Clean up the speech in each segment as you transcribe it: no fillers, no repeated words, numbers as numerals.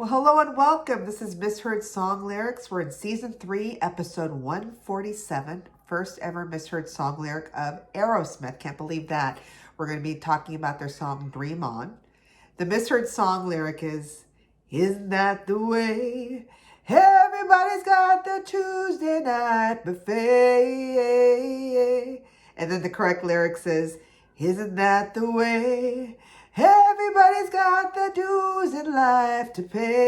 Well, hello and welcome. This is Misheard Song Lyrics. We're in Season 3, Episode 147, first ever misheard song lyric of Aerosmith. Can't believe that. We're going to be talking about their song Dream On. The misheard song lyric is, "Isn't that the way everybody's got the Tuesday night buffet?" And then the correct lyric says, "Isn't that the way everybody's got the dues in life to pay?"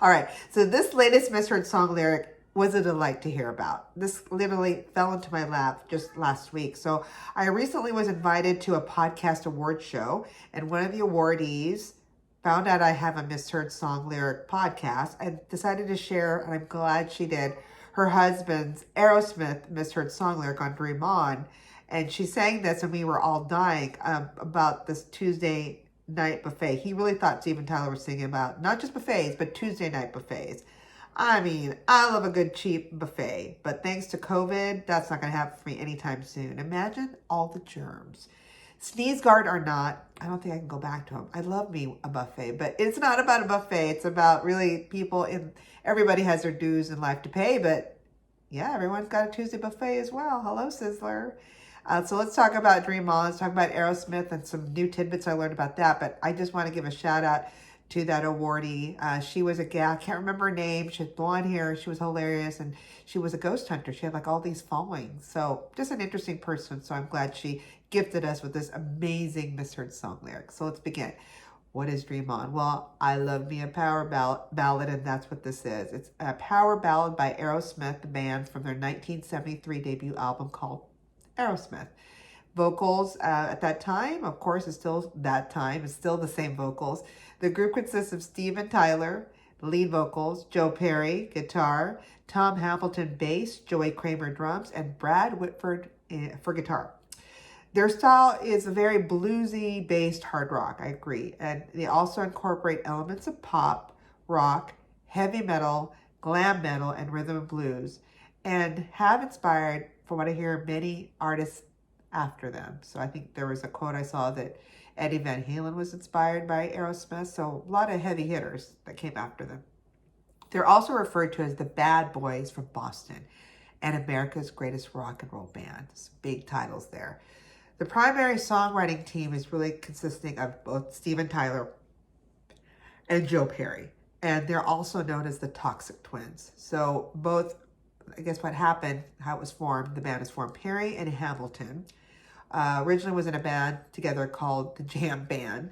All right, so this latest misheard song lyric was a delight to hear about. This literally fell into my lap just last week. So I recently was invited to a podcast award show, and one of the awardees found out I have a misheard song lyric podcast and decided to share, and I'm glad she did, her husband's Aerosmith misheard song lyric on Dream On. And she sang this and we were all dying about this Tuesday night buffet. He really thought Steven Tyler was singing about not just buffets, but Tuesday night buffets. I mean, I love a good cheap buffet, but thanks to COVID, that's not going to happen for me anytime soon. Imagine all the germs. Sneeze guard or not, I don't think I can go back to them. I love me a buffet, but it's not about a buffet. It's about really everybody has their dues in life to pay, but yeah, everyone's got a Tuesday buffet as well. Hello, Sizzler. So let's talk about Dream On. Let's talk about Aerosmith and some new tidbits I learned about that. But I just want to give a shout out to that awardee. She was a gal, I can't remember her name. She had blonde hair. She was hilarious. And she was a ghost hunter. She had like all these followings. So just an interesting person. So I'm glad she gifted us with this amazing misheard song lyric. So let's begin. What is Dream On? Well, I love me a power ballad, and that's what this is. It's a power ballad by Aerosmith, the band, from their 1973 debut album called Aerosmith. Vocals at that time, of course, is still that time. It's still the same vocals. The group consists of Steven Tyler, lead vocals, Joe Perry, guitar, Tom Hamilton, bass, Joey Kramer, drums, and Brad Whitford for guitar. Their style is a very bluesy based hard rock, I agree. And they also incorporate elements of pop, rock, heavy metal, glam metal, and rhythm and blues, and have inspired, from what I hear, many artists after them. So I think there was a quote I saw that Eddie Van Halen was inspired by Aerosmith. So a lot of heavy hitters that came after them. They're also referred to as the Bad Boys from Boston and America's greatest rock and roll band. Some big titles there. The primary songwriting team is really consisting of both Steven Tyler and Joe Perry. And they're also known as the Toxic Twins. So both, I guess what happened, how it was formed, the band is formed. Perry and Hamilton originally was in a band together called the Jam Band.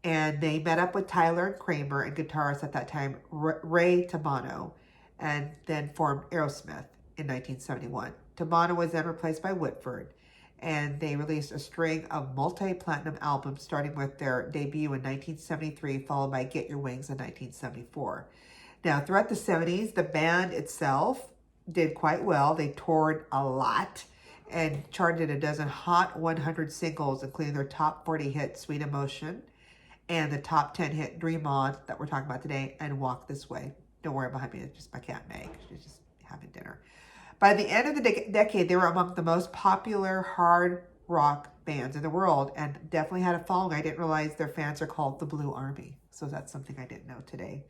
And they met up with Tyler and Kramer and guitarist at that time, Ray Tabano, and then formed Aerosmith in 1971. Tabano was then replaced by Whitford. And they released a string of multi-platinum albums, starting with their debut in 1973, followed by Get Your Wings in 1974. Now, throughout the 70s, the band itself did quite well. They toured a lot and charted a dozen Hot 100 singles, including their top 40 hit, Sweet Emotion, and the top 10 hit, Dream On, that we're talking about today, and Walk This Way. Don't worry behind me, it's just my cat Meg. She's just having dinner. By the end of the decade, they were among the most popular hard rock bands in the world and definitely had a following. I didn't realize their fans are called the Blue Army. So that's something I didn't know today.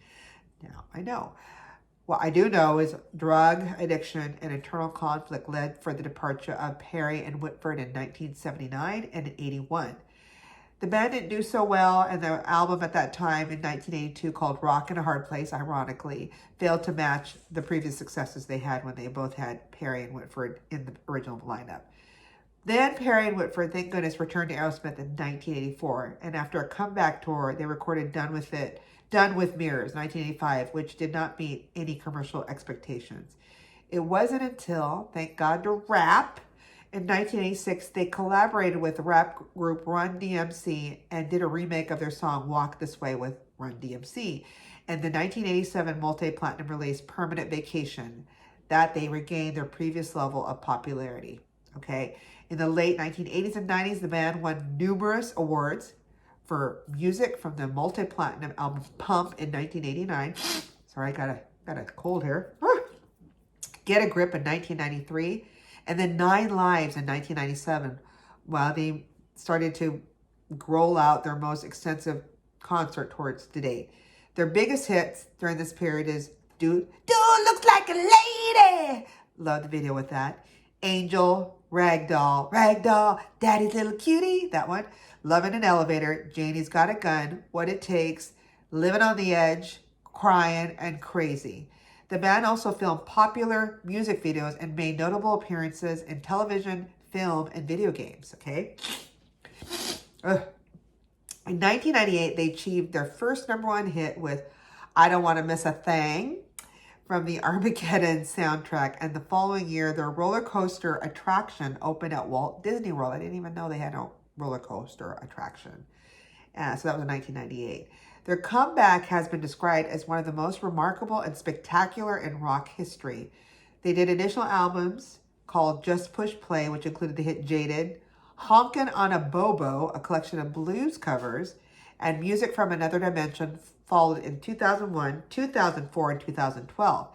Now I know. What I do know is drug addiction and internal conflict led for the departure of Perry and Whitford in 1979 and in 81. The band didn't do so well, and the album at that time in 1982 called Rock in a Hard Place, ironically, failed to match the previous successes they had when they both had Perry and Whitford in the original lineup. Then Perry and Whitford, thank goodness, returned to Aerosmith in 1984, and after a comeback tour, they recorded Done With Mirrors, 1985, which did not meet any commercial expectations. It wasn't until, thank God to rap, in 1986, they collaborated with the rap group Run DMC and did a remake of their song Walk This Way with Run DMC. And the 1987 multi-platinum release Permanent Vacation, that they regained their previous level of popularity. Okay. In the late 1980s and 90s, the band won numerous awards for music from the multi-platinum album Pump in 1989. Sorry, I got a cold here. Get a Grip in 1993. And then 9 Lives in 1997, while they started to roll out their most extensive concert tours to date. Their biggest hits during this period is Dude Looks Like a Lady. Love the video with that. Angel, Ragdoll, Daddy's Little Cutie. That one. Love in an Elevator, Janie's Got a Gun, What It Takes, Living on the Edge, Crying, and Crazy. The band also filmed popular music videos and made notable appearances in television, film, and video games. Okay. In 1998, they achieved their first #1 hit with I Don't Want to Miss a Thing from the Armageddon soundtrack. And the following year, their roller coaster attraction opened at Walt Disney World. I didn't even know they had a roller coaster attraction. So that was in 1998. Their comeback has been described as one of the most remarkable and spectacular in rock history. They did initial albums called Just Push Play, which included the hit Jaded, Honkin' on a Bobo, a collection of blues covers, and Music from Another Dimension followed in 2001, 2004, and 2012.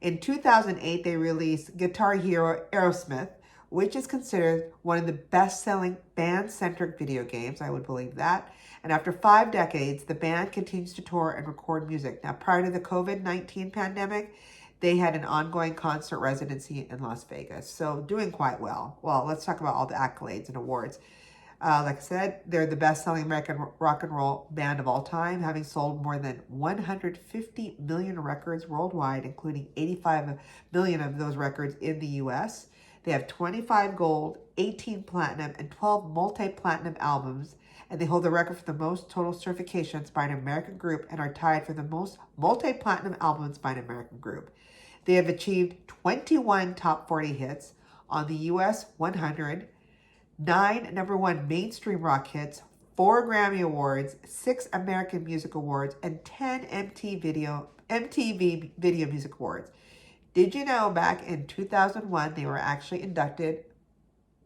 In 2008, they released Guitar Hero Aerosmith, which is considered one of the best-selling band-centric video games. I would believe that. And after 5 decades, the band continues to tour and record music. Now, prior to the COVID-19 pandemic, they had an ongoing concert residency in Las Vegas. So doing quite well. Well, let's talk about all the accolades and awards. Like I said, they're the best-selling American rock and roll band of all time, having sold more than 150 million records worldwide, including 85 million of those records in the U.S. They have 25 gold, 18 platinum, and 12 multi-platinum albums, and they hold the record for the most total certifications by an American group and are tied for the most multi-platinum albums by an American group. They have achieved 21 top 40 hits on the U.S. 100, 9 #1 mainstream rock hits, 4 Grammy Awards, 6 American Music Awards, and 10 MTV Video Music Awards. Did you know back in 2001 they were actually inducted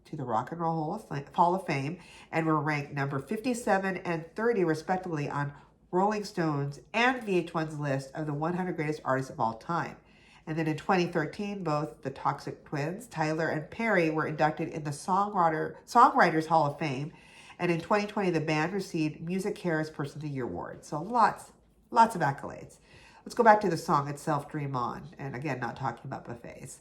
to the Rock and Roll Hall of Fame and were ranked number 57 and 30 respectively on Rolling Stone's and VH1's list of the 100 greatest artists of all time. And then in 2013, both the Toxic Twins, Tyler and Perry, were inducted in the Songwriters Hall of Fame. And in 2020, the band received Music Cares Person of the Year award. So lots of accolades. Let's go back to the song itself, Dream On. And again, not talking about buffets.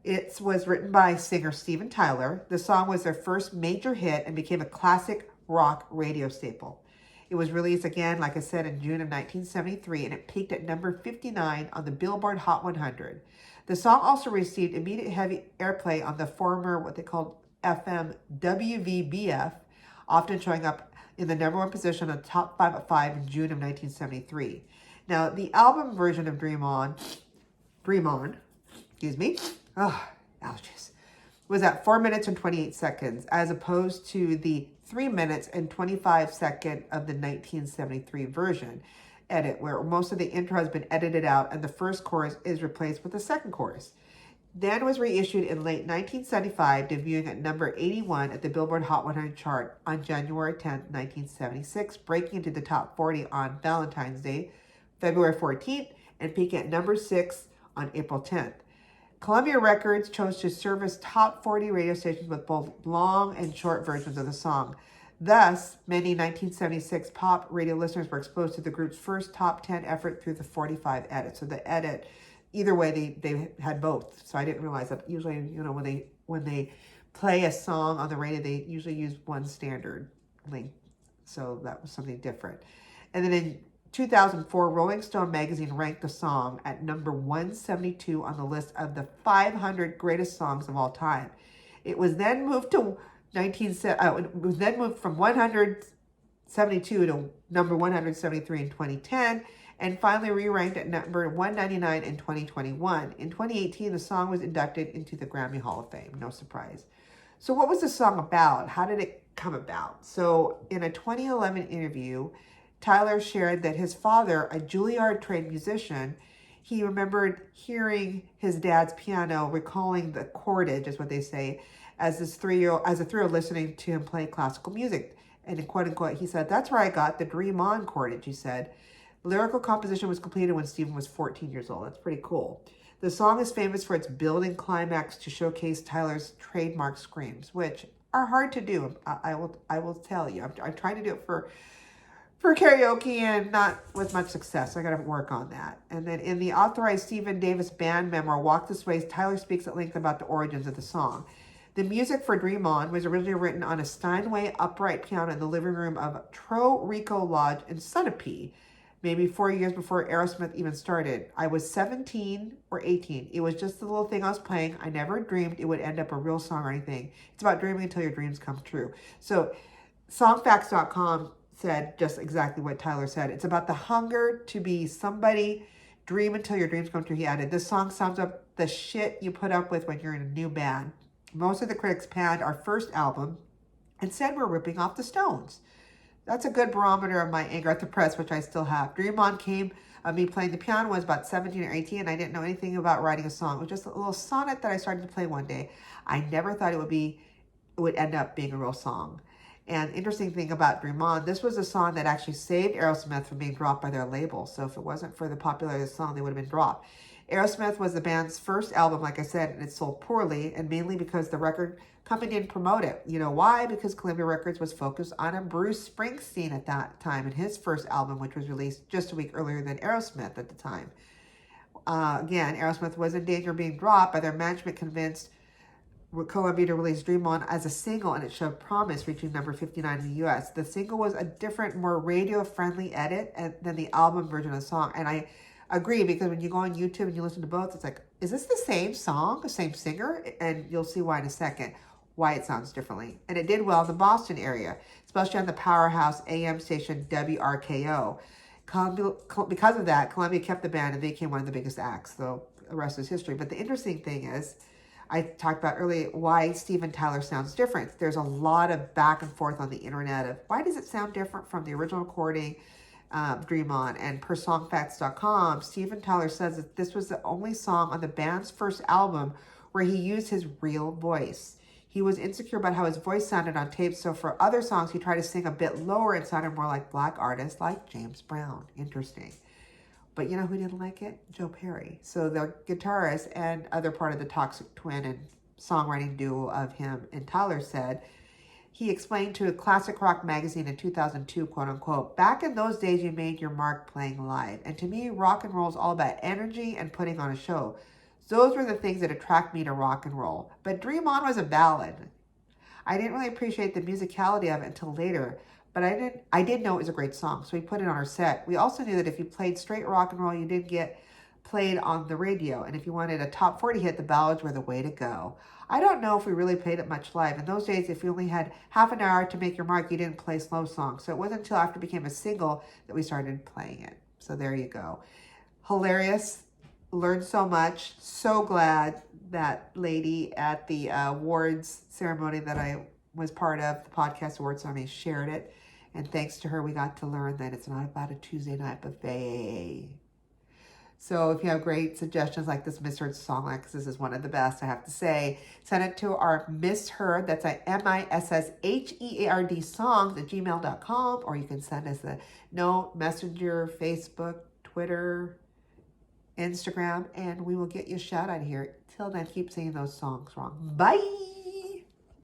It was written by singer Steven Tyler. The song was their first major hit and became a classic rock radio staple. It was released again, like I said, in June of 1973, and it peaked at number 59 on the Billboard Hot 100. The song also received immediate heavy airplay on the former, what they called FM WVBF, often showing up in the #1 position on the top 5 at 5 in June of 1973. Now, the album version of Dream On, allergies, was at 4 minutes and 28 seconds, as opposed to the 3 minutes and 25 seconds of the 1973 version edit, where most of the intro has been edited out and the first chorus is replaced with the second chorus. Then was reissued in late 1975, debuting at number 81 at the Billboard Hot 100 chart on January 10, 1976, breaking into the top 40 on Valentine's Day, February 14th, and peaking at number 6 on April 10th. Columbia Records chose to service top 40 radio stations with both long and short versions of the song. Thus, many 1976 pop radio listeners were exposed to the group's first top 10 effort through the 45 edit. So the edit, either way, they had both. So I didn't realize that usually, when they play a song on the radio, they usually use one standard length. So that was something different. And then in 2004, Rolling Stone magazine ranked the song at number 172 on the list of the 500 greatest songs of all time. It was then moved from 172 to number 173 in 2010, and finally re-ranked at number 199 in 2021. In 2018, the song was inducted into the Grammy Hall of Fame. No surprise. So what was the song about? How did it come about? So in a 2011 interview, Tyler shared that his father, a Juilliard-trained musician, he remembered hearing his dad's piano, recalling the cordage, is what they say, as a 3-year-old listening to him play classical music. And in quote unquote, he said, "That's where I got the Dream On cordage," he said. Lyrical composition was completed when Stephen was 14 years old. That's pretty cool. The song is famous for its building climax to showcase Tyler's trademark screams, which are hard to do. I will tell you. I'm trying to do it for for karaoke and not with much success. So I got to work on that. And then in the authorized Stephen Davis band memoir, Walk This Way, Tyler speaks at length about the origins of the song. The music for Dream On was originally written on a Steinway upright piano in the living room of Tro Rico Lodge in Sunapee, maybe 4 years before Aerosmith even started. I was 17 or 18. It was just the little thing I was playing. I never dreamed it would end up a real song or anything. It's about dreaming until your dreams come true. So songfacts.com said just exactly what Tyler said. It's about the hunger to be somebody, dream until your dreams come true. He added, this song sums up the shit you put up with when you're in a new band. Most of the critics panned our first album and said we're ripping off the Stones. That's a good barometer of my anger at the press, which I still have. Dream On came of me playing the piano when I was about 17 or 18, and I didn't know anything about writing a song. It was just a little sonnet that I started to play one day. I never thought it would end up being a real song. And interesting thing about Dream On, this was a song that actually saved Aerosmith from being dropped by their label. So if it wasn't for the popularity of the song, they would have been dropped. Aerosmith was the band's first album, like I said, and it sold poorly, and mainly because the record company didn't promote it. You know why? Because Columbia Records was focused on a Bruce Springsteen at that time in his first album, which was released just a week earlier than Aerosmith at the time. Again, Aerosmith was in danger of being dropped, but their management convinced Columbia to release Dream On as a single, and it showed promise, reaching number 59 in the U.S. The single was a different, more radio-friendly edit than the album version of the song, and I agree, because when you go on YouTube and you listen to both, it's like, is this the same song, the same singer? And you'll see why in a second, why it sounds differently. And it did well in the Boston area, especially on the powerhouse AM station WRKO. Because of that, Columbia kept the band and they became one of the biggest acts, so the rest is history. But the interesting thing is, I talked about earlier why Steven Tyler sounds different. There's a lot of back and forth on the internet of why does it sound different from the original recording, Dream On. And per songfacts.com, Steven Tyler says that this was the only song on the band's first album where he used his real voice. He was insecure about how his voice sounded on tape, so for other songs, he tried to sing a bit lower and sounded more like black artists like James Brown. Interesting. But you know who didn't like it? Joe Perry. So the guitarist and other part of the Toxic Twin and songwriting duo of him and Tyler said, he explained to a Classic Rock magazine in 2002, quote unquote, back in those days you made your mark playing live. And to me, rock and roll is all about energy and putting on a show. Those were the things that attract me to rock and roll. But Dream On was a ballad. I didn't really appreciate the musicality of it until later, but I did know it was a great song, so we put it on our set. We also knew that if you played straight rock and roll, you did get played on the radio. And if you wanted a top 40 hit, the ballads were the way to go. I don't know if we really played it much live. In those days, if you only had half an hour to make your mark, you didn't play slow songs. So it wasn't until after it became a single that we started playing it. So there you go. Hilarious. Learned so much. So glad that lady at the awards ceremony that I was part of, the podcast awards ceremony, shared it. And thanks to her, we got to learn that it's not about a Tuesday night buffet. So if you have great suggestions like this misheard song, like this is one of the best, I have to say, send it to our misheard, that's a MISSHEARD songs @gmail.com, or you can send us a note, Messenger, Facebook, Twitter, Instagram, and we will get you a shout out here. Till then, keep singing those songs wrong. Bye!